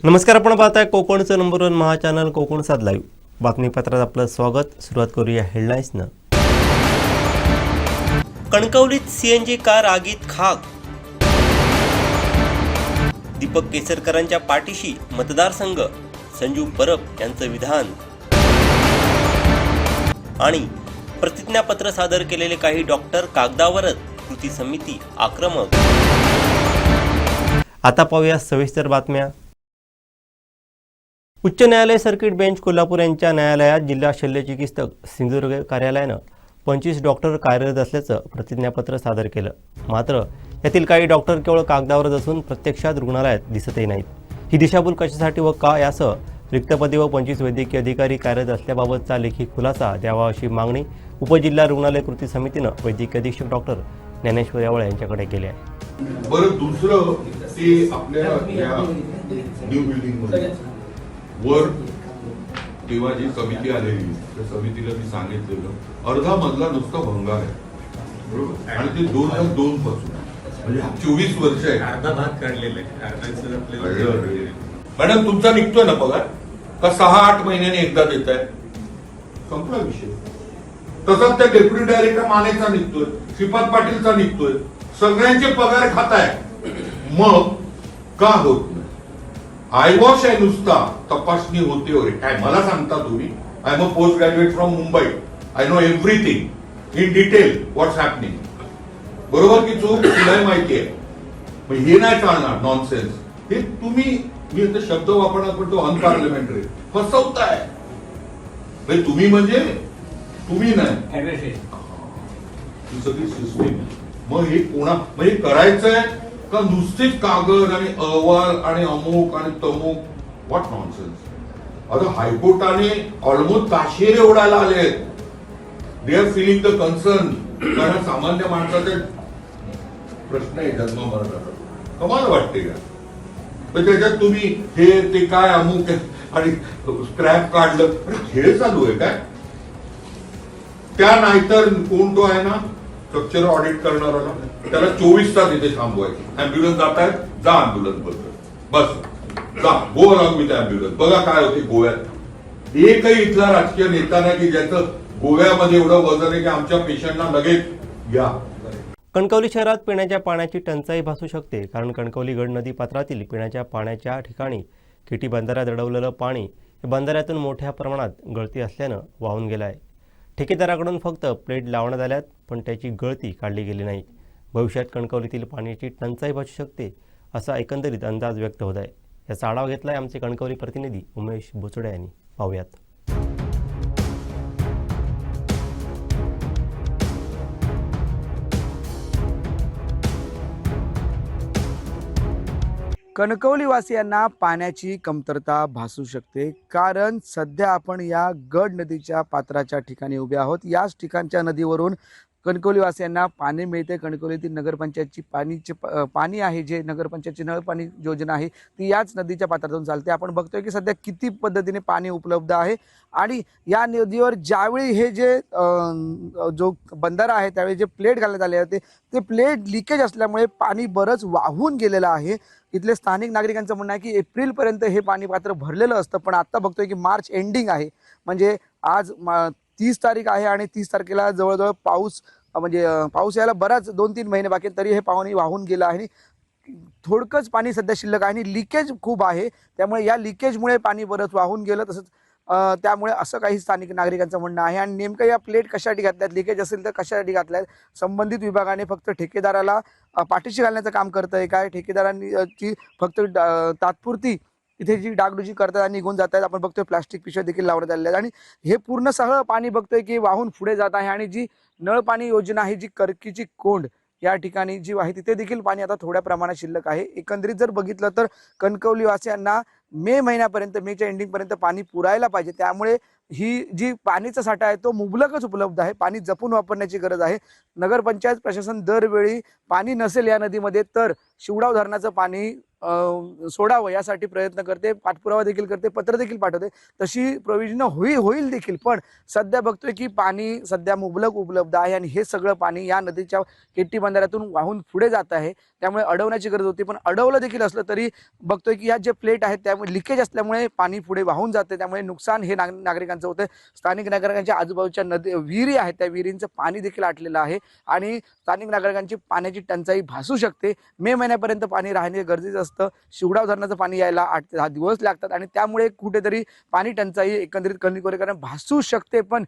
नमस्कार, आपण पाहताय कोकणचं नंबर 1 महा चॅनल कोकण सात लाईव्ह बातमीपत्रात आपलं स्वागत। सुरुवात करूया हेडलाईन्सनं। कणकवलीत सीएनजी कार आगीत खाक। दीपक केसरकरांच्या पाठीशी मतदारसंघ, संजू परब यांचं विधान। आणि प्रतिज्ञापत्र सादर केलेले काही डॉक्टर कागदावरच, कृती समिती आक्रमक। आता पाहूया सविस्तर बातम्या। उच्च न्यायालय सर्किट बेंच कोल्हापूर यांच्या न्यायालयात जिल्हा शल्यचिकित्सक सिंधुदुर्ग कार्यालयानं 25 डॉक्टर कार्यरत असल्याचं प्रतिज्ञापत्र सादर केलं। मात्र यातील काही डॉक्टर केवळ कागदावरच असून प्रत्यक्षात रुग्णालयात दिसतही नाहीत। ही दिशाभूल कशासाठी व का यासह रिक्तपदी व 25 वैद्यकीय अधिकारी कार्यरत असल्याबाबतचा लेखी खुलासा द्यावा अशी मागणी उपजिल्हा रुग्णालय कृती समितीनं वैद्यकीय अधीक्षक डॉक्टर ज्ञानेश्वर यावळ यांच्याकडे केली आहे। बरं, दुसरं ते आपल्या या न्यू बिल्डिंग मध्ये वर तेव्हा जी समिती आलेली त्या समितीला मी सांगितलेलं अर्धा मजला नुसतं भंगार आहे, बरोबर, आणि ते 2002 पासून म्हणजे 24 वर्ष आहे। अर्धा भाग काढलेला आहे। मॅडम, तुमचा निघतोय ना पगार का 6-8 महिन्याने एकदा देत आहे? संपला विषय। तसंच त्या डेप्युटी डायरेक्टर मानेचा निघतोय, श्रीपाद पाटीलचा निघतोय, सगळ्यांचे पगार खाताय, मग का होत नाही? आयवॉश आहे नुसता, तपासणी होते वगैरे काय मला सांगता तुम्ही? I am a post graduate from Mumbai, I know everything in detail what's happening, बरोबर की चूक तुलाही माहिती आहे। मग हे नाही चालणार नॉनसेन्स। हे तुम्ही, मी आता शब्द वापरणार पण तो अनपार्लिमेंटरी, फसवताय। तुम्ही म्हणजे तुम्ही नाही, ही सगळी सिस्टीम। मग हे कोणा म्हणजे करायचंय का नुसतेच कागद आणि अहवाल आणि अमुक आणि तमुक? What nonsense. आता हायकोर्टाने ऑलमोस्ट ताशेरे ओढायला आले आहेत। They are feeling the concern, कारण सामान्य माणसाचे प्रश्न आहे जन्म मरणाचा। कमाल वाटते का? पण त्याच्यात तुम्ही हे ते काय अमुक आणि स्क्रॅप काढलं, खेळ चालू आहे काय? त्या नाहीतर कोण तो आहे ना स्ट्रक्चर ऑडिट करणारा, त्याला 24 तास इथे थांबवायचं। अँब्युलन्स जात आहेत, जा अँब्युलन्स बद्दल, बस जा, गो अलॉंग विथ अँब्युलन्स। बघा काय होते गोव्यात। एकही इथला राजकीय नेता नाही की ज्याचं गोव्यामध्ये एवढं वजन आहे की आमच्या पेशंटना लगेच घ्या। कणकवली शहरात पिण्याच्या पाण्याची टंचाई भासू शकते, कारण कणकवली गड नदी पात्रातील पिण्याच्या पाण्याच्या ठिकाणी केटी बंधाऱ्यात अडवलेलं पाणी हे बंधाऱ्यातून मोठ्या प्रमाणात गळती असल्यानं वाहून गेलं आहे। ठेकेदाराकडून फक्त प्लेट लावण्यात आल्यात, पण त्याची गळती काढली गेली नाही। भविष्यात कणकवलीतील पाण्याची टंचाई भासू शकते असा एकंदरीत अंदाज व्यक्त होत आहे। याचा आढावा घेतलाय आमचे कणकवली प्रतिनिधी उमेश बोचडे यांनी। पाहूयात। कणकवलीवासियांना पाण्याची कमतरता भासू शकते, कारण सध्या आपण या गड नदीच्या पात्राच्या ठिकाणी उभे आहोत। याच ठिकाणच्या नदीवरून कणकवलीवासियांना पाणी मिळते। कणकवलीतील नगरपंचायतची पाणी आहे, जे नगरपंचायतची नळ पाणी योजना आहे ती याच नदीच्या पात्रातून चालते। आपण बघतोय की सध्या किती पद्धतीने पाणी उपलब्ध आहे, आणि या नदीवर ज्यावेळी हे जे जो बंधारा आहे त्यावेळी जे प्लेट घालण्यात आले होते ते प्लेट लिकेज असल्यामुळे पाणी बरंच वाहून गेलेलं आहे। इथले स्थानिक नागरिकांचं म्हणणं आहे की एप्रिलपर्यंत हे पाणी पात्र भरलेलं असतं, पण आता बघतोय की मार्च एंडिंग आहे, म्हणजे आज 30 तारीख आहे आणि 30 तारखेला जवळजवळ पाऊस यायला बराच 2-3 महिने बाकी, तरी हे पाणी वाहून गेलं आहे। थोडकंच पाणी सध्या शिल्लक आहे आणि लिकेज खूप आहे, त्यामुळे या लिकेजमुळे पाणी बरंच वाहून गेलं। तसंच त्यामुळे असं काही स्थानिक नागरिकांचं म्हणणं आहे। आणि नेमकं या प्लेट कशासाठी घातल्यात, लिकेज असेल तर कशासाठी घातल्यात, संबंधित विभागाने फक्त ठेकेदाराला पाठीशी घालण्याचं काम करतंय काय, ठेकेदारांची फक्त तात्पुरती इथे जी डागडुजी करतात आणि निघून जात आहेत। आपण बघतोय प्लास्टिक पिशव्या देखील लावण्यात आलेल्या आहेत, आणि हे पूर्ण सगळं पाणी बघतोय की वाहून पुढे जात आहे। आणि जी नळ पाणी योजना आहे, जी करकीची कोंड या ठिकाणी जी आहे तिथे देखील पाणी आता थोड्या प्रमाणात शिल्लक आहे। एकंदरीत जर बघितलं तर कणकवलीवासियांना मे महिन्यापर्यंत, मेच्या एंडिंगपर्यंत पाणी पुरायला पाहिजे। त्यामुळे ही जी पाणीचा साठा आहे तो मुबलकच उपलब्ध आहे, पाणी जपून वापरण्याची गरज आहे। नगरपंचायत प्रशासन दरवेळी पाणी नसेल या नदीमध्ये तर शिवडाव धरणाचं पाणी सोडावं यासाठी प्रयत्न करते, पाठपुरावा देखील करते, पत्र देखील पाठवते। तशी प्रोव्हिजन होईल देखील, पण सध्या बघतोय की पाणी सध्या मुबलक उपलब्ध आहे आणि हे सगळं पाणी या नदीच्या केटी बंधाऱ्यातून वाहून पुढे जात आहे। त्यामुळे अडवण्याची गरज होती, पण अडवलं देखील असलं तरी बघतोय की या जे प्लेट आहेत त्यामुळे लिकेज असल्यामुळे पाणी पुढे वाहून जाते, त्यामुळे नुकसान हे नागरिकांचं होतं. स्थानिक नागरिकांच्या आजूबाजूच्या नदी विहिरी आहेत त्या विहिरींचं पाणी देखील आटलेलं आहे आणि स्थानिक नागरिकांची पाण्याची टंचाई भासू शकते. मे महिन्यापर्यंत पाणी राहणे गरजेचं असतं. शिवडाव धरणाचं पाणी यायला 8 ते 10 दिवस लागतात आणि त्यामुळे कुठेतरी पाणी टंचाई एकंदरीत कणकवलीकरांना भासू शकते. पण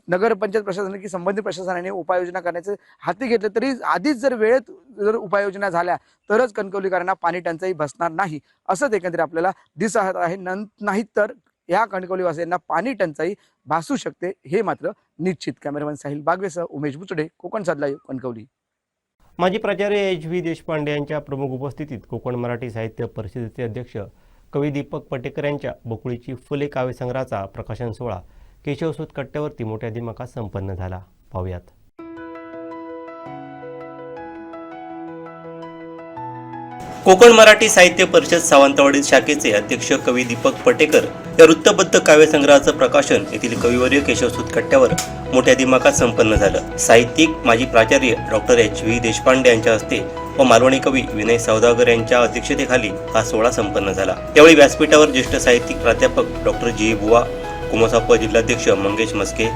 नगरपंचायत प्रशासनाने की संबंधित प्रशासनाने उपाययोजना करण्याचे हाती घेतले तरी आधीच जर वेळेत जर उपाययोजना झाल्या तरच कणकवलीकरांना पाणी टंचाई भासणार नाही असंच एकंदरीत आपल्याला दिसत आहे. नाहीत तर या कणकवलीवासियांना पाणी टंचाई भासू शकते हे मात्र निश्चित. कॅमेरामॅन साहिल बागवेसह उमेश बुचडे, कोकण सात लाईव्ह, कणकवली. माजी प्राचार्य HV देशपांडे यांच्या प्रमुख उपस्थितीत कोकण मराठी साहित्य परिषदेचे अध्यक्ष कवी दीपक पटेकर यांच्या बकुळीची फुले काव्यसंग्रहाचा प्रकाशन सोहळा केशवसूत कट्ट्यावरती मोठ्या दिमाखात संपन्न झाला. पाहूयात. कोकण मराठी साहित्य परिषद सावंतवाडी शाखेचे अध्यक्ष कवी दीपक पटेकर या वृत्तबद्ध काव्यसंग्रहाचं प्रकाशन येथील कविवर्य केशवसूत कट्ट्यावर मोठ्या दिमाखात संपन्न झालं. साहित्यिक माजी प्राचार्य डॉक्टर HV देशपांडे यांच्या हस्ते व मालवणी कवी विनय सौदागर यांच्या अध्यक्षतेखाली हा सोहळा संपन्न झाला. यावेळी व्यासपीठावर ज्येष्ठ साहित्यिक प्राध्यापक डॉक्टर G. बुवा, कुमसाप जिल्हाध्यक्ष मंगेश मस्के,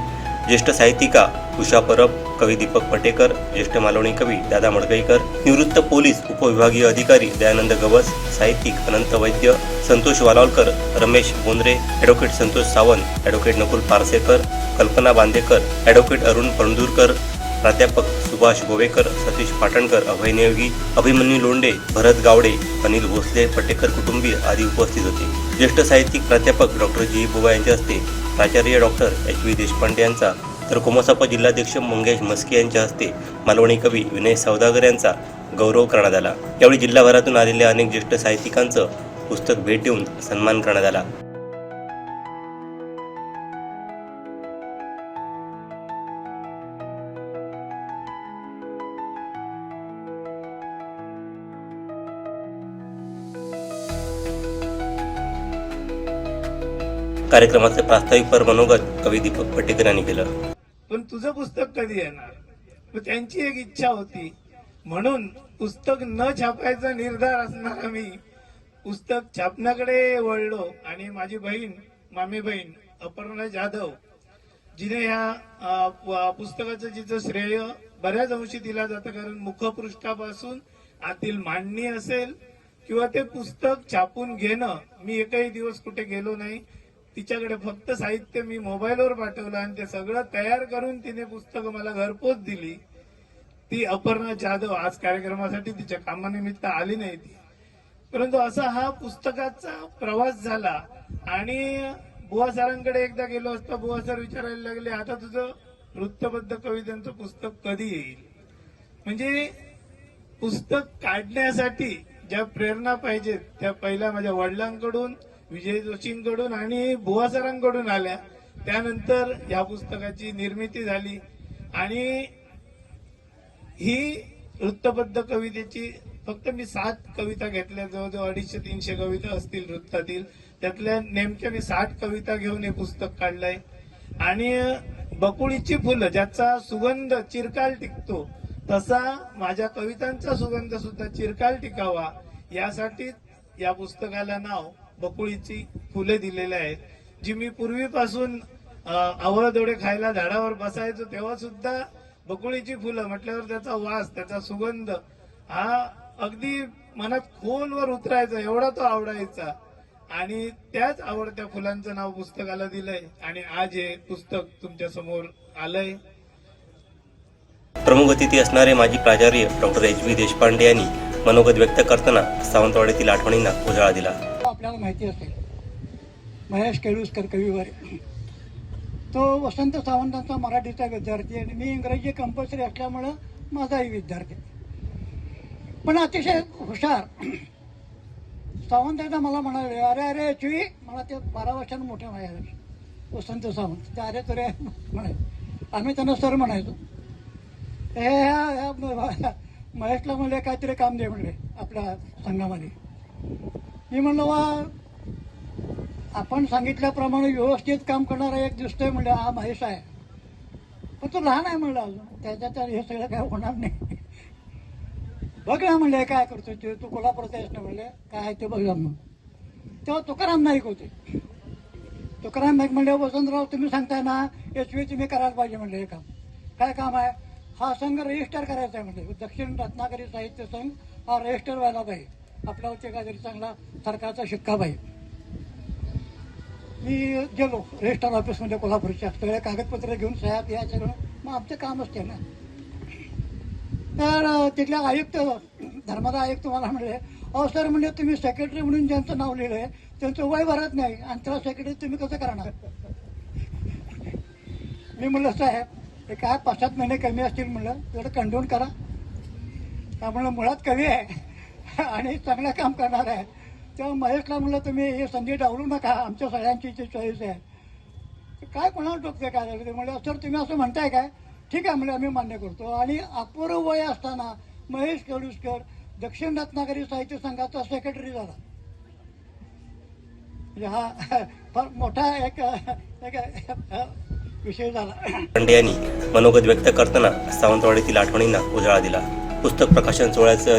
ज्येष्ठ साहित्यिका उषा परब, कवी दीपक पटेकर, ज्येष्ठ मालवणी कवी दादा मडगईकर, निवृत्त पोलीस उपविभागीय अधिकारी दयानंद गवस, साहित्यिक अनंत वैद्य, संतोष वालावलकर, रमेश बोंद्रे, ॲडव्होकेट संतोष सावंत, ॲडव्होकेट नकुल पारसेकर, कल्पना बांदेकर, ॲडव्होकेट अरुण पणदूरकर, प्राध्यापक सुभाष गोवेकर, सतीश पाटणकर, अभय नेवगी, अभिमन्यू लोंढे, भरत गावडे, अनिल भोसले, पटेकर कुटुंबीय आदी उपस्थित होते. ज्येष्ठ साहित्यिक प्राध्यापक डॉक्टर G. बुवा यांच्या हस्ते प्राचार्य डॉक्टर HV देशपांडे यांचा तर कोमसाप जिल्हाध्यक्ष मंगेश मस्के यांच्या हस्ते मालवणी कवी विनय सौदागर यांचा गौरव करण्यात आला. यावेळी जिल्हाभरातून आलेल्या अनेक ज्येष्ठ साहित्यिकांचं पुस्तक भेट देऊन सन्मान करण्यात आला. कार्यक्रमाचे प्रास्ताविक मनोगत कवी दीपक पटेकर यांनी केलं. पण तुझं पुस्तक कधी येणार, मग त्यांची एक इच्छा होती म्हणून पुस्तक न छापायचा निर्धार असणारा मी पुस्तक छापण्याकडे वळलो. आणि माझी बहीण, मामी बहीण अपर्णा जाधव, जिने ह्या पुस्तकाचं जिचं श्रेय बऱ्याच अंशी दिला जातं, कारण मुखपृष्ठापासून आतील मांडणी असेल किंवा ते पुस्तक छापून घेणं, मी एकही दिवस कुठे गेलो नाही. तिच्याकडे फक्त साहित्य मी मोबाईलवर पाठवलं आणि ते सगळं तयार करून तिने पुस्तक मला घरपोच दिली. ती अपर्णा जाधव आज कार्यक्रमासाठी तिच्या कामानिमित्त आली नाही ती, परंतु असा हा पुस्तकाचा प्रवास झाला. आणि बुवा सरांकडे एकदा गेलो असता बुवा सर विचारायला लागले, आता तुझं वृत्तबद्ध कवितांचं पुस्तक कधी येईल. म्हणजे पुस्तक काढण्यासाठी ज्या प्रेरणा पाहिजेत त्या पहिल्या माझ्या वडिलांकडून, विजय जोशींकडून आणि बुवा सरांकडून आल्या. त्यानंतर या पुस्तकाची निर्मिती झाली आणि ही वृत्तबद्ध कवितेची फक्त मी 7 कविता घेतल्या, जवळजवळ 250-300 कविता असतील वृत्तातील, त्यातल्या नेमक्या मी 60 कविता घेऊन हे पुस्तक काढलंय. आणि बकुळीची फुलं ज्याचा सुगंध चिरकाल टिकतो, तसा माझ्या कवितांचा सुगंध सुद्धा चिरकाल टिकावा यासाठी या पुस्तकाला नाव बकुळीची फुले दिलेले आहेत. जी मी पूर्वीपासून आवळदोडे खायला झाडावर बसायचो तेव्हा सुद्धा बकुळीची फुलं म्हटल्यावर त्याचा वास, त्याचा सुगंध हा अगदी मनात खोलवर उतरायचा, एवढा तो आवडायचा. आणि त्याच आवडत्या फुलांचं नाव पुस्तकाला दिलंय आणि आज हे पुस्तक तुमच्या समोर आलंय. प्रमुख अतिथी असणारे माजी प्राचार्य डॉक्टर HV देशपांडे यांनी मनोगत व्यक्त करताना सावंतवाडीतील आठवणींना उजाळा दिला. आपल्याला माहिती असेल महेश केळुसकर कविवर, तो वसंत सावंतांचा मराठीचा विद्यार्थी आणि मी इंग्रजी कंपल्सरी असल्यामुळं माझाही विद्यार्थी, पण अतिशय हुशार. सावंत मला म्हणाले, अरे HV, मला ते 12 वर्षांनी मोठे म्हणाले वसंत सावंत, ते अरे तरी म्हणायचे, आम्ही त्यांना सर म्हणायचो. महेशला म्हणले काहीतरी काम दे म्हणले आपल्या संघामध्ये. मी म्हणलं वा, आपण सांगितल्याप्रमाणे व्यवस्थित काम करणारा एक दिसतोय म्हणले, हा महेश आहे, पण तो लहान आहे म्हणलं अजून, त्याच्यात हे सगळं काय होणार नाही. बघ ना म्हणले काय करतो ते, तू कोल्हापूरचा आहेस ना म्हणले, काय आहे ते बघ मग. तेव्हा तुकाराम नाईक होते. तुकाराम नाईक म्हणले, वसंतराव तुम्ही सांगताय ना SV तुम्ही करायला पाहिजे म्हणले हे काम. काय काम आहे? हा संघ रजिस्टर करायचा आहे म्हणले. दक्षिण रत्नागिरी साहित्य संघ हा रजिस्टर व्हायला पाहिजे. आपल्यावरती काहीतरी चांगला सरकारचा शिक्का पाहिजे. मी गेलो रजिस्टर ऑफिसमध्ये कोल्हापूरच्या, सगळे कागदपत्र घेऊन सह्या या सगळं, मग आमचं काम असते ना. तर तिथल्या आयुक्त, धर्मादा आयुक्त मला म्हणले, अहो सर म्हणजे तुम्ही सेक्रेटरी म्हणून ज्यांचं नाव लिहिलं आहे त्यांचं वय भरत नाही आणि त्याला सेक्रेटरी तुम्ही कसं करणार? मी म्हणलं साहेब हे काय 5-7 महिने कमी असतील म्हणलं, तेवढं कंट्रोल करा. का म्हणलं मुळात कमी आहे आणि चांगलं काम करणार आहे. तेव्हा महेशला म्हणलं तुम्ही हे संधी डावलू नका, आमच्या सगळ्यांची इथे चॉईस आहे. काय कोणाला टोकते काय झालं ते म्हणलं, सर तुम्ही असं म्हणताय काय? ठीक आहे म्हणजे आम्ही मान्य करतो. आणि अपूर्व वय असताना महेश केळुसकर दक्षिण रत्नागिरी साहित्य संघाचा सेक्रेटरी झाला. म्हणजे हा फार मोठा एक विषय झाला. पांडे यांनी मनोगत व्यक्त करताना सावंतवाडीतील आठवणींना उजाळा दिला. पुस्तक प्रकाशन सोहळ्याचे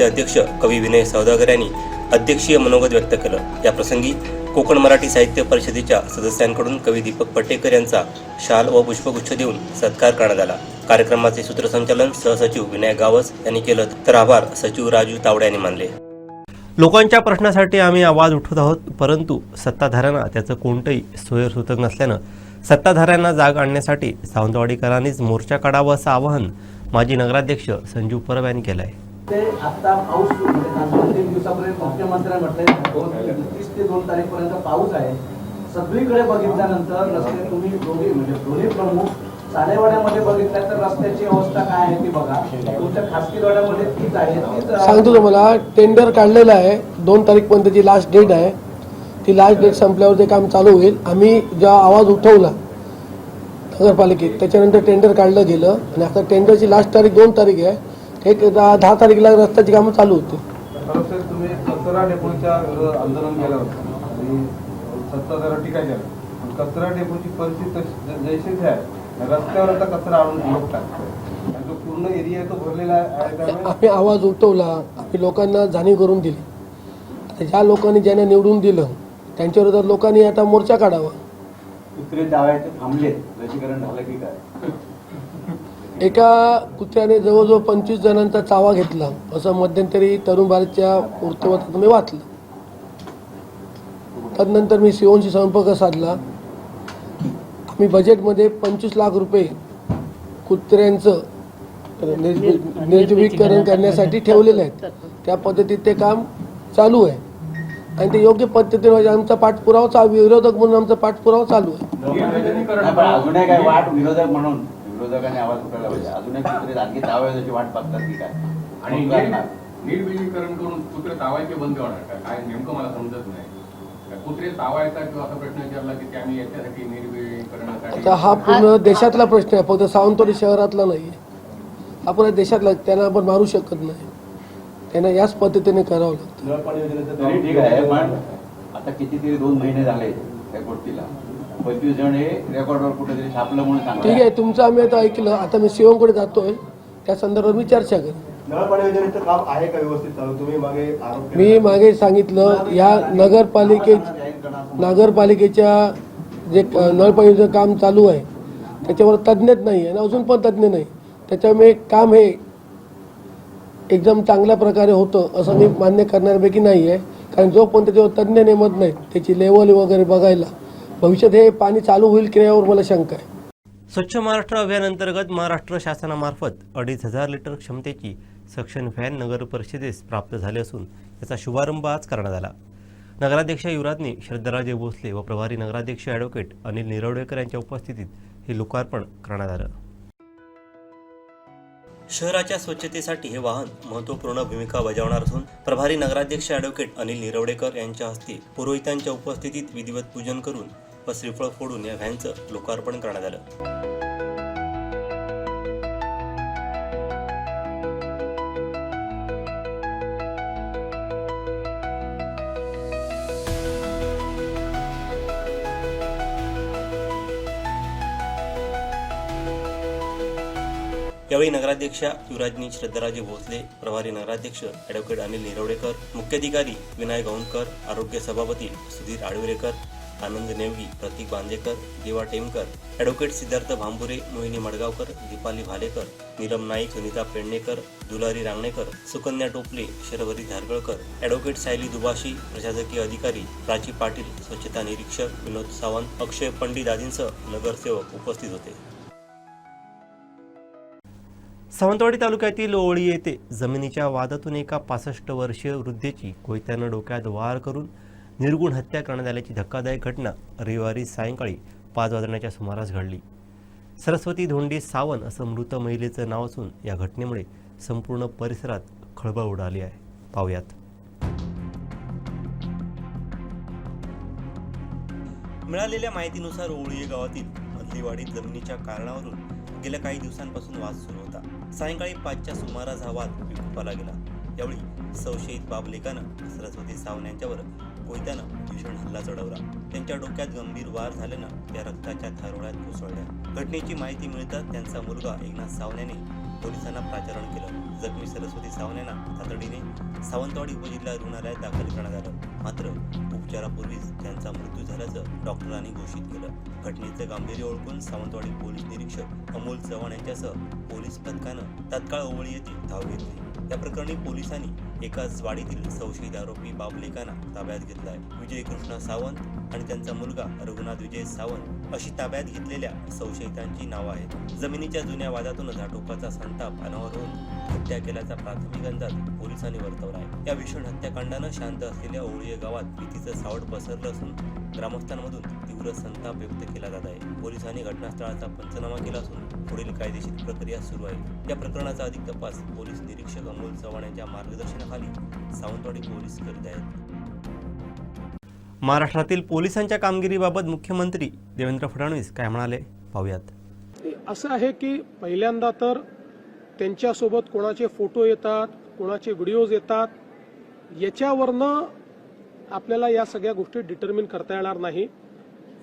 अध्यक्ष कवी विनय सौदागर यांनी अध्यक्षीय मनोगत व्यक्त केलं. या प्रसंगी कोकण मराठी साहित्य परिषदेच्या सदस्यांकडून कवी दीपक पटेकर यांचा शाल व पुष्पगुच्छ देऊन सत्कार करण्यात आला. कार्यक्रमाचे सूत्रसंचालन सहसचिव विनय गावस यांनी केलं, तर आभार सचिव राजू तावडे यांनी मानले. लोकांच्या प्रश्नासाठी आम्ही आवाज उठवत आहोत, परंतु सत्ताधाऱ्यांना त्याचं कोणतंही सोयीसुतक नसल्यानं सत्ताधाऱ्यांना जाग आणण्यासाठी सावंतवाडीकरांनीच मोर्चा काढावा असं आवाहन माजी नगराध्यक्ष संजू परब यांनी केलं आहे. ते आता पाऊस म्हणजे 3 दिवसापर्यंत मुख्यमंत्र्यांनी म्हटलंय 30 ते 2 तारीखपर्यंत पाऊस आहे. सगळीकडे बघितल्यानंतर रस्ते तुम्ही दोन्ही प्रमुख सालेवाड्यामध्ये बघितल्या तर रस्त्याची अवस्था काय आहे ती बघा. तुमच्या खासगी वाड्यामध्ये तीच आहे. सांगतो तुम्हाला, टेंडर काढलेलं आहे. 2 तारीखपर्यंतची लास्ट डेट आहे. ती लास्ट डेट संपल्यावर ते काम चालू होईल. आम्ही जेव्हा आवाज उठवला नगरपालिकेत त्याच्यानंतर टेंडर काढलं गेलं आणि आता टेंडरची लास्ट तारीख 2 तारीख आहे. एक 10 तारीखला रस्त्याची कामं चालू होती. तुम्ही कचरा डेपोच्या आंदोलन केलं होतं आणि सत्ताधाऱ्यांवर टीका केली. कचरा डेपोची परिस्थिती जैशीच आहे. रस्त्यावर आता कचरा आणून लोक टाकतात आणि जो पूर्ण एरिया तो भरलेला आहे. त्यामुळे आम्ही आवाज उठवला, आम्ही लोकांना जाणीव करून दिली. आता ज्या लोकांनी ज्यांना निवडून दिलं त्यांच्यावर तर लोकांनी आता मोर्चा काढावा. कुत्रे डावायचे थांबले, लसीकरण झालं की काय? एका कुत्र्याने जवळजवळ 25 जणांचा चावा घेतला असं मध्यंतरी तरुण भारतच्या वृत्तपत्रात मी वाचलं. त्यानंतर मी सीओनशी संपर्क साधला. आम्ही बजेटमध्ये 25 लाख रुपये कुत्र्यांचं निर्जीवीकरण करण्यासाठी ठेवलेले आहेत. त्या पद्धतीत ते काम चालू आहे आणि ते योग्य पद्धतीने आमचा पाठपुरावा, विरोधक म्हणून आमचा पाठपुरावा चालू आहे. अजूनही काय वाट विरोधक म्हणून विरोधकांनी आवाज उठवला पाहिजे. अजूनही कुत्रे आणखी तावायची वाट बघतात की काय? आणि निर्विलीकरण करून कुत्रे तावायचे बंद होणार का? काय नेमकं मला समजत नाही. कुत्रे तावायचा किंवा असा प्रश्न विचारला की आम्ही याच्यासाठी निर्विलीकरणासाठी. आता हा पूर्ण देशातला प्रश्न आहे, फक्त सावंतवाडी शहरातला नाही. हा पूर्ण देशातला, त्यांना आपण मारू शकत नाही. त्यांना याच पद्धतीने करावं लागतं. ठीक आहे, पण आता कितीतरी 2 महिने झाले त्या गोष्टीला. 25 जण हे रेकॉर्डवर कुठेतरी छापलं म्हणून सांगा. ठीक आहे, तुमचं आम्ही आता ऐकलं. आता मी सीओकडे जातोय, त्या संदर्भात मी चर्चा करेन. नळपाणी योजनेचं काम आहे का व्यवस्थित चालू? तुम्ही मागे आरोप मी मागे सांगितलं, या नगरपालिकेच्या जे नळपाणीचं काम चालू आहे त्याच्यावर तज्ज्ञच नाही आहे आणि अजून पण तज्ज्ञ नाही. त्याच्यामुळे काम हे एकदम चांगल्या प्रकारे होतं असं मी मान्य करण्यापैकी नाही आहे. कारण जोपर्यंत त्याच्यावर तज्ज्ञ नेमत नाहीत त्याची लेवल वगैरे बघायला, भविष्यात हे पाणी चालू होईल की यावर मला शंका आहे. स्वच्छ महाराष्ट्र अभियानांतर्गत महाराष्ट्र शासनामार्फत 2,500 लिटर क्षमतेची सक्शन व्हॅन नगर परिषदेस प्राप्त झाले असून याचा शुभारंभ आज करण्यात आला. नगराध्यक्ष युवराजनी श्रद्धाराजे भोसले व प्रभारी नगराध्यक्ष ॲडव्होकेट अनिल निरवडेकर यांच्या उपस्थितीत हे लोकार्पण करण्यात आलं. शहराच्या स्वच्छतेसाठी हे वाहन महत्त्वपूर्ण भूमिका बजावणार असून प्रभारी नगराध्यक्ष ॲडव्होकेट अनिल निरवडेकर यांच्या हस्ते पुरोहितांच्या उपस्थितीत विधिवत पूजन करून व श्रीफळ फोडून या व्हॅनचं लोकार्पण करण्यात आलं. यावेळी नगराध्यक्षा युवराजनी श्रद्धाराजे भोसले, प्रभारी नगराध्यक्ष ॲडव्होकेट अनिल निरवडेकर, मुख्याधिकारी विनायक गौंडकर, आरोग्य सभापती सुधीर आडवरेकर, आनंद नेवगी, प्रतीक बांदेकर, देवा टेमकर, ॲडव्होकेट सिद्धार्थ भांबुरे, मोहिनी मडगावकर, दीपाली भालेकर, नीलम नाईक, सुनीता पेडणेकर, दुलारी रांगणेकर, सुकन्या टोपले, शर्वरी धारगळकर, ॲडव्होकेट सायली दुभाषी, प्रशासकीय अधिकारी प्राची पाटील, स्वच्छता निरीक्षक विनोद सावंत, अक्षय पंडित आदींसह नगरसेवक उपस्थित होते. सावंतवाडी तालुक्यातील ओळी येथे जमिनीच्या वादातून एका 65 वर्षीय वृद्धेची कोयत्यानं डोक्यात वार करून निर्गुण हत्या करण्यात आल्याची धक्कादायक घटना रविवारी सायंकाळी 5 वाजण्याच्या सुमारास घडली. सरस्वती धोंडे सावंत असं मृत महिलेचं नाव असून या घटनेमुळे संपूर्ण परिसरात खळबळ उडाली आहे. पाहुयात. मिळालेल्या माहितीनुसार ओळी गावातील मधलीवाडीत जमिनीच्या कारणावरून गेल्या काही दिवसांपासून वाद सुरू होता. सायंकाळी 5च्या सुमारास हा वाद विकोपाला गेला. यावेळी संशयित बाबलेकानं सरस्वती सावंत यांच्यावर कोयत्यानं भीषण हल्ला चढवला. त्यांच्या डोक्यात गंभीर वार झाल्यानं त्या रक्ताच्या थारोळ्यात कोसळल्या. घटनेची माहिती मिळताच त्यांचा मुलगा एकनाथ सावंत यांनी पोलिसांना प्राचारण केलं. जखमी सरस्वती सावंत यांना तातडीने सावंतवाडी उपजिल्हा रुग्णालयात दाखल करण्यात आलं. मात्र उपचारापूर्वीच त्यांचा मृत्यू झाल्याचं डॉक्टरांनी घोषित केलं. घटनेचं गांभीर्य ओळखून सावंतवाडी पोलीस निरीक्षक अमोल चव्हाण यांच्यासह पोलीस पथकानं तात्काळ ओवळी येथे धाव घेतली. या प्रकरणी पोलिसांनी एकाच वाडीतील संशयित आरोपी बाबलेकांना ताब्यात घेतला आहे. विजय कृष्णा सावंत आणि त्यांचा मुलगा रघुनाथ विजय सावंत अशी ताब्यात घेतलेल्या संशयितांची नावं आहेत. जमिनीच्या जुन्या वादातून झाटोपाचा संताप अनावर होऊन हत्या केल्याचा प्राथमिक अंदाज पोलिसांनी वर्तवला आहे. या भीषण हत्याकांडानं शांत असलेल्या ओळी गावात भीतीचं सावट पसरलं असून ग्रामस्थांमधून तीव्र संताप व्यक्त केला जात आहे. पोलिसांनी घटनास्थळाचा पंचनामा केला असून पुढील कायदेशीर प्रक्रिया सुरू आहे. या प्रकरणाचा अधिक तपास पोलीस निरीक्षक अमोल चव्हाण यांच्या मार्गदर्शनाखाली सावंतवाडी पोलीस करीत आहेत. महाराष्ट्रातील पोलिसांच्या कामगिरीबाबत मुख्यमंत्री देवेंद्र फडणवीस काय म्हणाले पाहूयात. असं आहे की पहिल्यांदा तर त्यांच्यासोबत कोणाचे फोटो येतात, कोणाचे व्हिडिओज येतात, याच्यावरनं आपल्याला या सगळ्या गोष्टी डिटर्मिन करता येणार नाही.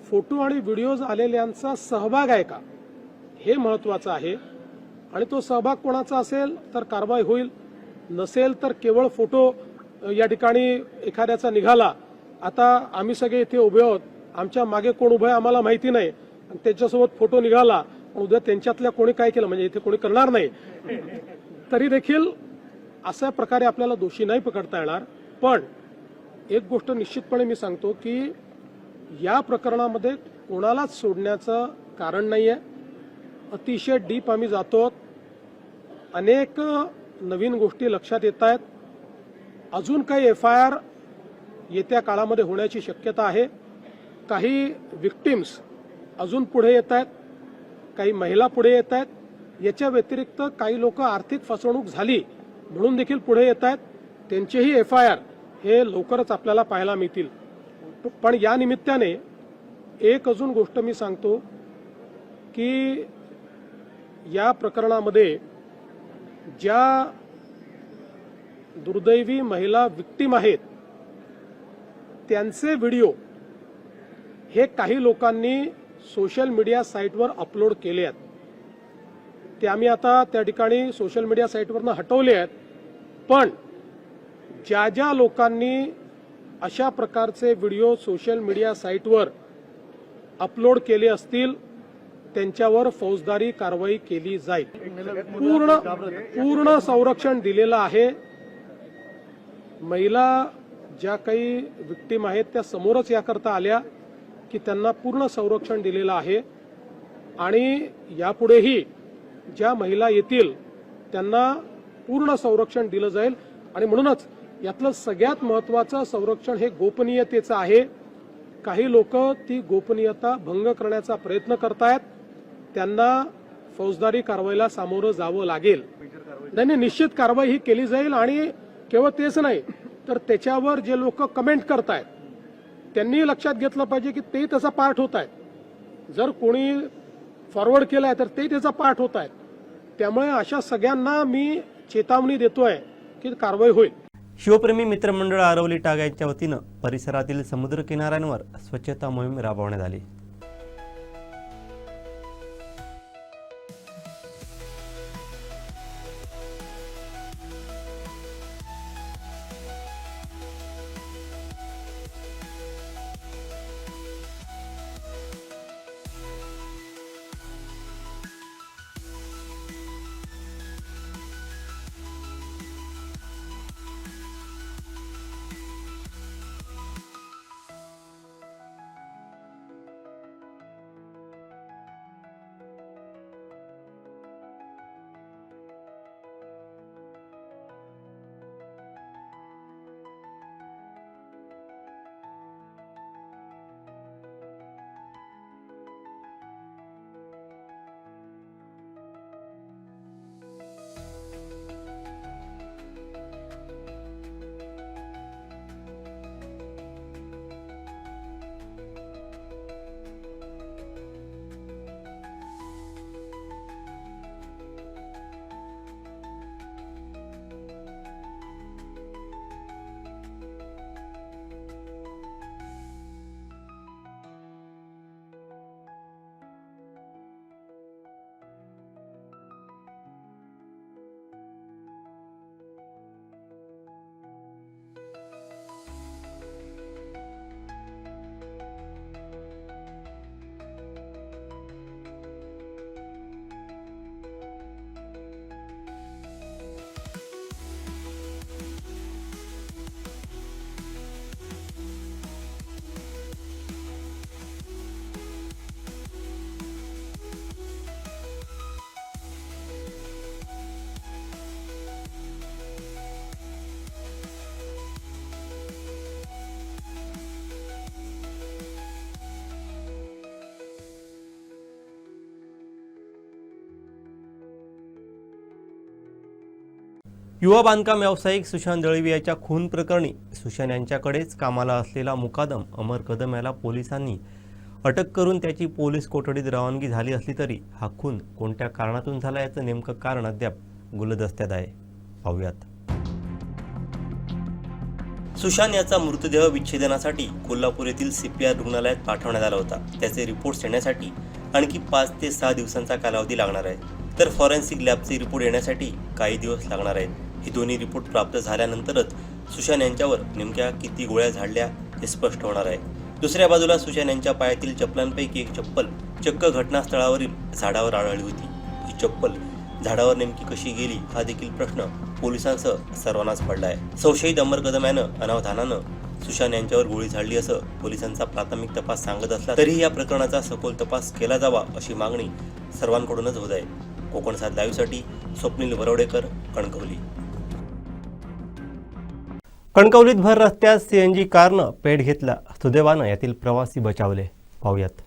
फोटो आणि व्हिडिओज आलेल्यांचा सहभाग आहे का हे महत्त्वाचं आहे. आणि तो सहभाग कोणाचा असेल तर कारवाई होईल, नसेल तर केवळ फोटो या ठिकाणी एखाद्याचा निघाला, आता आम्ही सगळे इथे उभे आहोत, आमच्या मागे कोण उभं आहे आम्हाला माहिती नाही, आणि त्याच्यासोबत फोटो निघाला, उद्या त्यांच्यातल्या कोणी काय केलं म्हणजे इथे कोणी करणार नाही, तरी देखील अशा प्रकारे आपल्याला दोषी नाही पकडता येणार. पण एक गोष्ट निश्चितपणे मी सांगतो की या प्रकरणामध्ये कोणालाच सोडण्याचं कारण नाही आहे. अतिशय डीप आम्ही जातो. अनेक नवीन गोष्टी लक्षात येत आहेत. अजून काही FIR येत्या काळामध्ये होण्याची शक्यता आहे. काही विक्टिम्स अजून पुढे येत आहेत, काही महिला पुढे येत आहेत. याच्या व्यतिरिक्त काही लोक आर्थिक फसवणूक झाली म्हणून देखील पुढे येत आहेत. त्यांचेही FIR हे लवकरच आपल्याला पाहायला मिळतील. पण या निमित्ताने एक अजून गोष्ट मी सांगतो की या प्रकरणामध्ये ज्या दुर्दैवी महिला विक्टीम आहेत त्यांचे व्हिडिओ हे काही लोकांनी सोशल मीडिया साईटवर अपलोड केले आहेत. ते आम्ही आता त्या ठिकाणी सोशल मीडिया साईटवरनं हटवले आहेत. पण ज्या ज्या लोकांनी अशा प्रकारचे व्हिडिओ सोशल मीडिया साईटवर अपलोड केले असतील त्यांच्यावर फौजदारी कारवाई केली जाईल. पूर्ण संरक्षण दिलेलं आहे. महिला ज्या काही विक्टीम आहेत त्या समोरच याकरता आल्या की त्यांना पूर्ण संरक्षण दिलेलं आहे. आणि यापुढेही ज्या महिला येतील त्यांना पूर्ण संरक्षण दिलं जाईल. आणि म्हणूनच यातलं सगळ्यात महत्त्वाचं संरक्षण हे गोपनीयतेचं आहे. काही लोक ती गोपनीयता भंग करण्याचा प्रयत्न करतायत, त्यांना फौजदारी कारवाईला सामोरं जावं लागेल. नाही, निश्चित कारवाई ही केली जाईल. आणि केवळ तेच नाही तर त्याच्यावर जे लोक कमेंट करतायत त्यांनी लक्षात घेतलं पाहिजे की ते त्याचा पार्ट होत आहेत. जर कोणी फॉरवर्ड केलाय तर ते त्याचा पार्ट होत आहेत. त्यामुळे अशा सगळ्यांना मी चेतावणी देतोय की कारवाई होईल. शिवप्रेमी मित्रमंडळ आरवली टाग यांच्या वतीनं परिसरातील समुद्र किनाऱ्यांवर स्वच्छता मोहीम राबवण्यात आली. युवा बांधकाम व्यावसायिक सुशांत दळवी याच्या खून प्रकरणी सुशांत यांच्याकडेच कामाला असलेला मुकादम अमर कदम याला पोलिसांनी अटक करून त्याची पोलीस कोठडीत रवानगी झाली असली तरी हा खून कोणत्या कारणातून झाला याचं नेमकं कारण अद्याप गुलदस्त्यात आहे. पाहूयात. सुशांत याचा मृतदेह विच्छेदनासाठी कोल्हापूर येथील CPR रुग्णालयात पाठवण्यात आला होता. त्याचे रिपोर्ट्स येण्यासाठी आणखी 5 ते 6 दिवसांचा कालावधी लागणार आहे. तर फॉरेन्सिक लॅबचे रिपोर्ट येण्यासाठी काही दिवस लागणार आहेत. हे दोन्ही रिपोर्ट प्राप्त झाल्यानंतरच सुशांत यांच्यावर नेमक्या किती गोळ्या झाडल्या हे स्पष्ट होणार आहे. दुसऱ्या बाजूला सुशांत यांच्या पायातील चप्पलांपैकी एक चप्पल चक्क घटनास्थळावरील झाडावर आढळली होती. ही चप्पल झाडावर नेमकी कशी गेली हा देखील प्रश्न पोलिसांसह सर्वांनाच पडला आहे. संशयित अमर कदम यानं अनावधानानं सुशांत यांच्यावर गोळी झाडली असं पोलिसांचा प्राथमिक तपास सांगत असला तरीही या प्रकरणाचा सखोल तपास केला जावा अशी मागणी सर्वांकडूनच होत आहे. कोकण 7 लाईव्हसाठी स्वप्नील वरवडेकर, कणकवली. कणकवलीत भर रस्त्यात CNG कारनं पेट घेतला. सुदैवानं यातील प्रवासी बचावले. पाहूयात.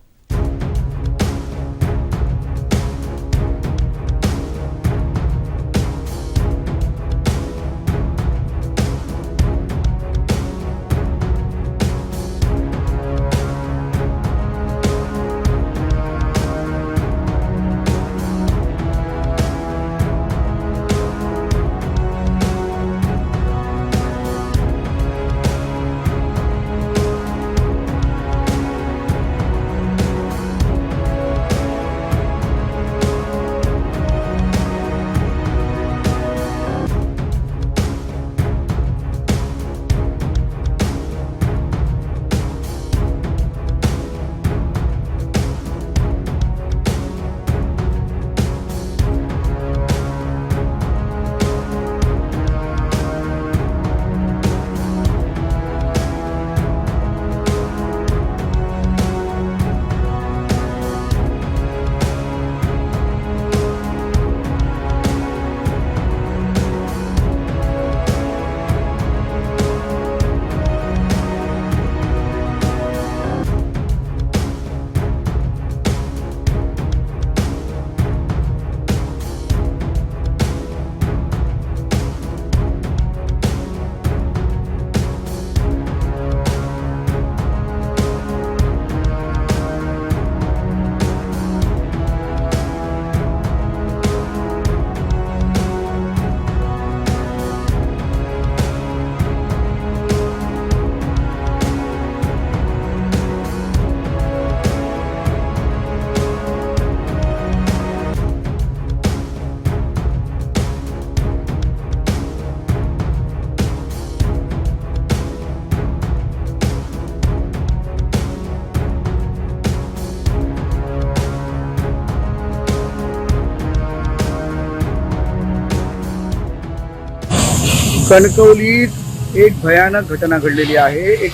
कणकवलीत एक भयानक घटना घडलेली आहे. एक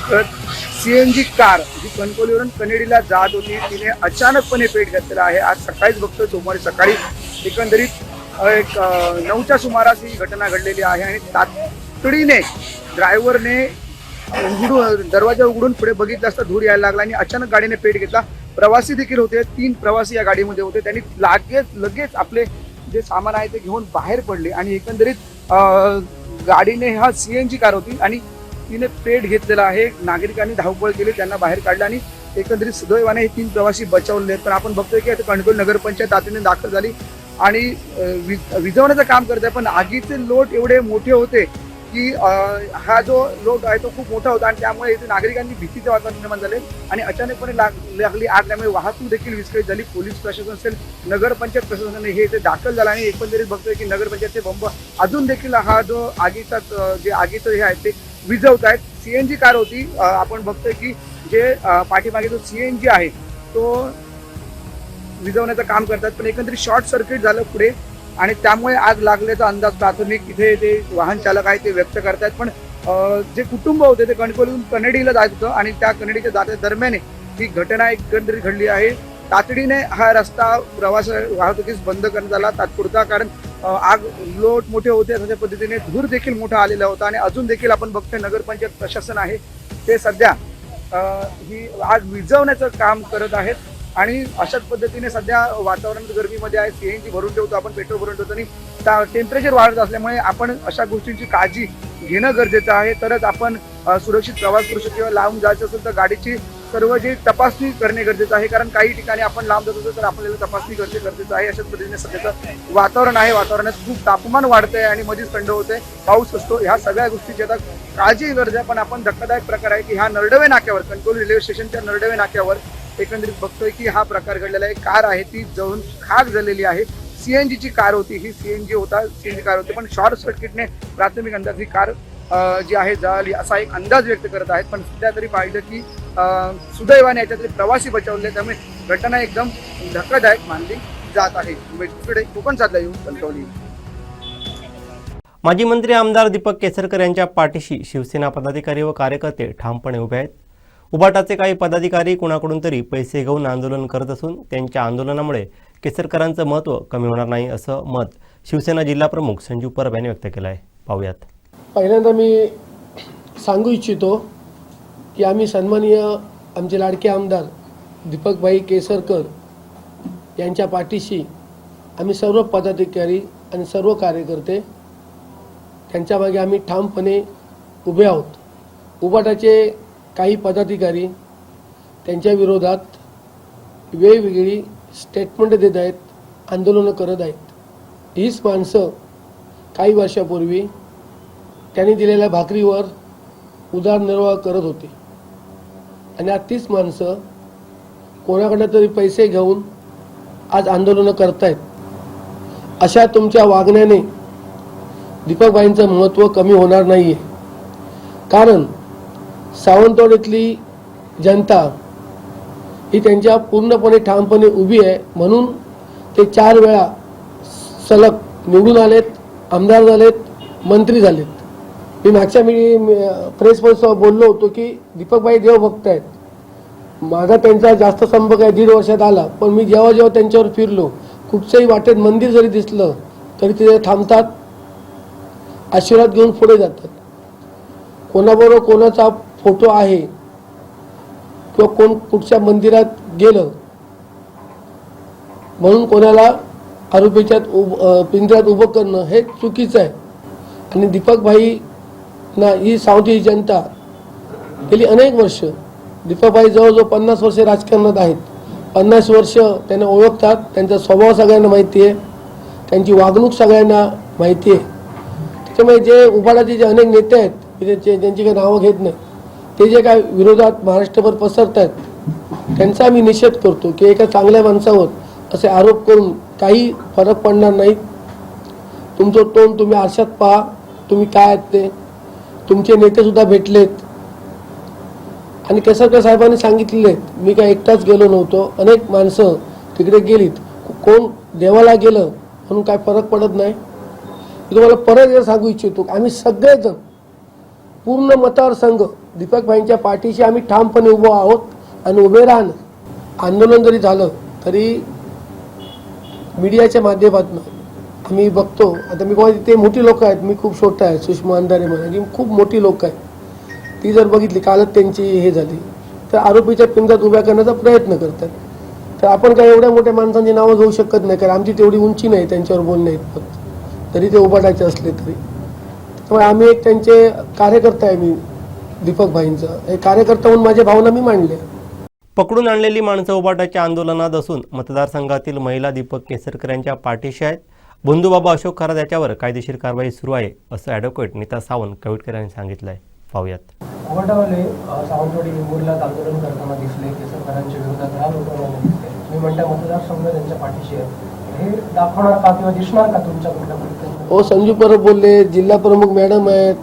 CNG कार जी कणकवलीवरून कनेडीला जात होती तिने अचानकपणे पेट घेतलेला आहे. आज सकाळीच बघतो, सोमवारी सकाळी एकंदरीत एक 9च्या सुमारास ही घटना घडलेली आहे आणि तातडीने ड्रायव्हरने दरवाजा उघडून पुढे बघितलं असता धूर यायला लागला आणि अचानक गाडीने पेट घेतला. प्रवासी देखील होते, 3 प्रवासी या गाडीमध्ये होते. त्यांनी लगेच आपले जे सामान आहे ते घेऊन बाहेर पडले आणि एकंदरीत गाडीने हा CNG कार होती आणि तिने पेट घेतलेला आहे. नागरिकांनी धावपळ केली, त्यांना बाहेर काढलं आणि एकंदरीत सुदैवाने हे 3 प्रवासी बचावले. पण आपण बघतोय की आता कणकवली नगरपंचायत तातडीने दाखल झाली आणि विझवण्याचं काम करत आहे. पण आगीचे लोट एवढे मोठे होते की हा जो लोट आहे तो खूप मोठा होता आणि त्यामुळे इथे नागरिकांनी भीतीचे वातावरण निर्माण झाले आणि अचानकपणे लागली आग. त्यामुळे वाहतूक देखील विस्कळीत झाली. पोलीस प्रशासन असेल, नगरपंचायत प्रशासनाने हे इथे दाखल झालं आणि एकंदरीत बघतोय की नगरपंचायतचे बंब अजून देखील हा जो आगीचं हे आहे ते विझवत आहेत. CNG कार होती. आपण बघतोय की जे पाठीमागे जो CNG आहे तो विझवण्याचं काम करतात. पण एकंदरीत शॉर्ट सर्किट झालं पुढे आणि त्यामुळे आग लागल्याचा अंदाज प्राथमिक इथे ते वाहन चालक आहे ते व्यक्त करतात. पण जे कुटुंब होते ते कणकवलीहून कनेडीला जात होतं आणि त्या कनेडीच्या जात्या दरम्यान ही घटना एकंदरीत घडली आहे. तातडीने हा रस्ता प्रवास वाहतुकीस बंद करण्यात आला तात्पुरता, कारण आग लोट मोठे होते. अशा पद्धतीने धूर देखील मोठा आलेला होता आणि अजून देखील आपण बघतोय नगरपंचायत प्रशासन आहे ते सध्या ही आग विझवण्याचं काम करत आहेत. आणि अशाच पद्धतीने सध्या वातावरण गरमीमध्ये आहे, सीएनजी भरून ठेवतो आपण, पेट्रोल भरून ठेवतो आणि टेम्परेचर वाढत असल्यामुळे आपण अशा गोष्टींची काळजी घेणं गरजेचं आहे, तरच आपण सुरक्षित प्रवास करू शकतो. किंवा लांब जायचं असेल तर गाडीची सर्व जी तपासणी करणे गरजेचं आहे, कारण काही ठिकाणी आपण लांब जात असतो तर आपल्याला तपासणी करणे गरजेचं आहे. अशाच पद्धतीने सध्याचं वातावरण आहे, वातावरणात खूप तापमान वाढतंय आणि मध्येच थंड होतंय, पाऊस असतो. ह्या सगळ्या गोष्टीची आता काळजी गरज आहे. पण आपण धक्कादायक प्रकार आहे की ह्या नरडवे नाक्यावर, कणकवली रेल्वे स्टेशनच्या नरडवे नाक्यावर एकंदरीत बघतोय की हा प्रकार घडलेला आहे. कार आहे ती जळून खाक झालेली आहे. सीएनजीची कार होती, ही सीएनजी कार होती, पण शॉर्ट सर्किटने प्राथमिक अंदाज ही कार जी आहे जळाली असा एक अंदाज व्यक्त करत आहेत. पण सध्या तरी पाहिलं की सुदैवाने याच्यातले प्रवासी बचावले, त्यामुळे घटना एकदम धक्कादायक मानली जात आहे. दुसरीकडे कोकण साधला येऊन कणकवली. माजी मंत्री आमदार दीपक केसरकर यांच्या पाठीशी शिवसेना पदाधिकारी व कार्यकर्ते ठामपणे उभे आहेत. उबाटाचे काही पदाधिकारी कुणाकडून तरी पैसे घेऊन आंदोलन करत असून त्यांच्या आंदोलनामुळे केसरकरांचं महत्त्व कमी होणार नाही असं मत शिवसेना जिल्हा प्रमुख संजीव परब यांनी व्यक्त केलं आहे. पाहूयात. पहिल्यांदा मी सांगू इच्छितो की आम्ही सन्माननीय आमचे लाडके आमदार दीपकभाई केसरकर यांच्या पाठीशी आम्ही सर्व पदाधिकारी आणि सर्व कार्यकर्ते त्यांच्या मागे आम्ही ठामपणे उभे आहोत. उबाटाचे काही पदाधिकारी त्यांच्या विरोधात वेगवेगळी स्टेटमेंट देत आहेत, आंदोलनं करत आहेत. हीच माणसं काही वर्षापूर्वी त्यांनी दिलेल्या भाकरीवर उदरनिर्वाह करत होती आणि आज तीच माणसं कोणाकडे तरी पैसे घेऊन आज आंदोलनं करतायत. अशा तुमच्या वागण्याने दीपकभाईंचं महत्त्व कमी होणार नाही आहे. कारण सावंतवाडीतली जनता ही त्यांच्या पूर्णपणे ठामपणे उभी आहे, म्हणून ते 4 वेळा सलग निवडून आलेत, आमदार झालेत, मंत्री झालेत. मी मागच्या प्रेसमध्ये बोललो होतो की दीपकभाई देवभक्त आहेत. माझा त्यांचा जास्त संपर्क आहे, 1.5 वर्षात आला, पण मी जेव्हा जेव्हा त्यांच्यावर फिरलो, कुठच्याही वाटेत मंदिर जरी दिसलं तरी तिथे थांबतात, आशीर्वाद घेऊन पुढे जातात. कोणाबरोबर कोणाचा फोटो आहे किंवा कोण कुठच्या मंदिरात गेलं म्हणून कोणाला आरोपीच्या पिंजऱ्यात उभं करणं हे चुकीचं आहे. आणि दीपकभाईंना ही सावधी जनता गेली अनेक वर्ष, दीपकभाई जवळजवळ 50 वर्ष राजकारणात आहेत, 50 वर्ष त्यांना ओळखतात, त्यांचा स्वभाव सगळ्यांना माहिती आहे, त्यांची वागणूक सगळ्यांना माहिती आहे. त्याच्यामुळे जे उबाडाचे जे अनेक नेते आहेत, ज्यांची काही नावं घेत नाही, ते जे काय विरोधात महाराष्ट्रभर पसरत आहेत त्यांचा मी निषेध करतो की एका चांगल्या माणसावर असे आरोप करून काही फरक पडणार नाही. तुमचं तोंड तुम्ही आरशात पहा, तुम्ही काय आहेत ते. तुमचे नेतेसुद्धा भेटलेत आणि केसरकर साहेबांनी सांगितलेले, मी काय एकटाच गेलो नव्हतो, अनेक माणसं तिकडे गेलीत. कोण देवाला गेलं म्हणून काय फरक पडत नाही. मी तुम्हाला परत एकदा सांगू इच्छितो, आम्ही सगळेजण पूर्ण मतावर संघ दीपकभाईंच्या पाठीशी आम्ही ठामपणे उभे आहोत आणि उभे राहणं. आंदोलन जरी झालं तरी मीडियाच्या माध्यमातून आम्ही बघतो. आता मी ते मोठी लोक आहेत, मी खूप छोटा आहे, सुषमा अंधारे म्हणा खूप मोठी लोक आहेत, ती जर बघितली कालच त्यांची हे झाली तर आरोपीच्या पिंजऱ्यात उभ्या करण्याचा प्रयत्न करतात. तर आपण काय एवढ्या मोठ्या माणसांची नावं घेऊ शकत नाही, कारण आमची तेवढी उंची नाही त्यांच्यावर बोलणे इतपत, तरी ते उभाटायचे असले तरी. त्यामुळे आम्ही एक त्यांचे कार्यकर्ता आहे, मी दीपकभाईंचा एक कार्यकर्ता म्हणून माझ्या भावना मी मांडल्या. पकडून आणलेली माणसं उबाटाच्या आंदोलनात असून मतदारसंघातील महिला दीपक केसरकर यांच्या पाठीशी आहेत. बंधुबाबा अशोक खरात याच्यावर कायदेशीर कारवाई सुरू आहे असं ॲडव्होकेट नीता सावंत कविटकर यांनी सांगितलं आहे. पाहूयात. उबाटावाले सावंतवाडी विंगुर्ल्यात आंदोलन करताना दिसले, केसरकरांच्या विरोधात रान उठवताना दिसले. तुम्ही म्हणता मतदारसंघ त्यांच्या पाठीशी आहे, हे दाखवणार का किंवा दिसणार का तुमच्या कुठल्या? हो, संजीव परब बोलले, जिल्हा प्रमुख मॅडम आहेत,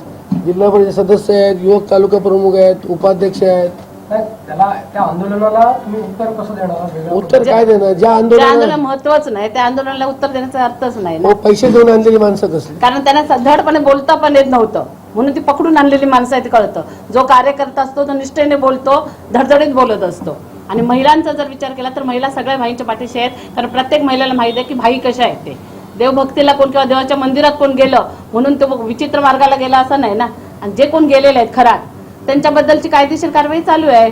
जिल्हा परिषद सदस्य आहेत, युवक तालुका प्रमुख आहेत, उपाध्यक्ष आहेत. त्याला त्या आंदोलनाला तुम्ही उत्तर कसं देणार? उत्तर काय देणार? ज्या आंदोलन महत्वाचं नाही, त्या आंदोलनाला उत्तर देण्याचा अर्थच नाही. पैसे देऊन आणलेली माणसं कसली? कारण त्यांना धडपणे बोलता पण येत नव्हतं, म्हणून ती पकडून आणलेली माणसं आहेत कळतं. जो कार्यकर्ता असतो तो निष्ठेने बोलतो, धडधडीत बोलत असतो. आणि महिलांचा जर विचार केला तर महिला सगळ्या भाईंच्या पाठीशी आहेत, कारण प्रत्येक महिलेला माहिती आहे की भाई कशा आहेत ते. देवभक्तीला कोण किंवा देवाच्या मंदिरात कोण गेलं म्हणून तो विचित्र मार्गाला गेला असं नाही ना. आणि जे कोण गेलेले आहेत खरात त्यांच्याबद्दलची कायदेशीर कारवाई चालू आहे.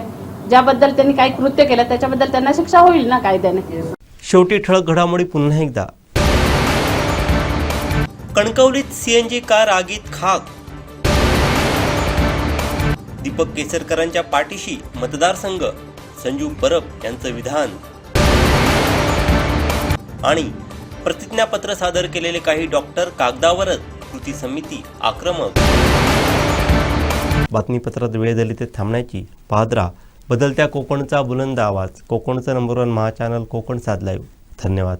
ज्याबद्दल त्यांनी काही कृत्य केलं त्याच्याबद्दल त्यांना शिक्षा होईल ना कायद्याने. शेवटी ठळक घडामोडी पुन्हा एकदा. कणकवलीत सीएनजी कार आगीत खाक. दीपक केसरकरांच्या पाठीशी मतदारसंघ, संजू परब यांचं विधान. आणि प्रतिज्ञापत्र सादर केलेले काही डॉक्टर कागदावरच, कृती समिती आक्रमक. बातमीपत्रात वेळ झाली ते थांबण्याची. पाहत राहा बदलत्या कोकणचा बुलंद आवाज. कोकणचं नंबर 1 महा चॅनल कोकण 7 लाईव्ह. धन्यवाद.